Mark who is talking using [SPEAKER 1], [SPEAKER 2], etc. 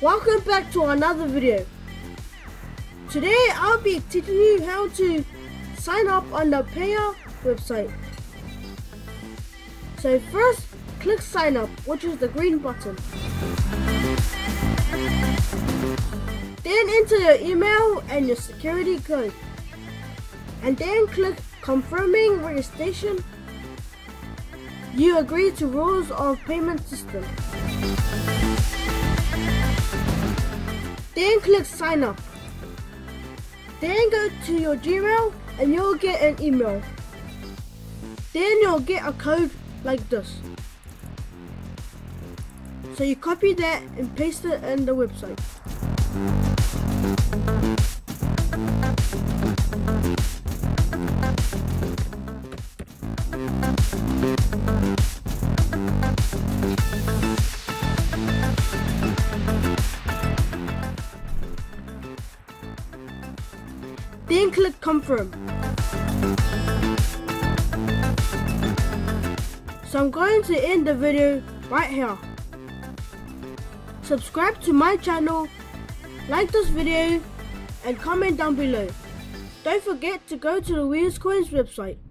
[SPEAKER 1] Welcome back to another video. Today I'll be teaching you how to sign up on the Payeer website. So first, click sign up, which is the green button. Then enter your email and your security code. And then click confirming registration. You agree to rules of payment system. Then click sign up. Then go to your Gmail and you'll get an email. Then you'll get a code like this. So you copy that and paste it in the website. Then click confirm. So I'm going to end the video right here. Subscribe to my channel, like this video and comment down below. Don't forget to go to the Payeer Sign website.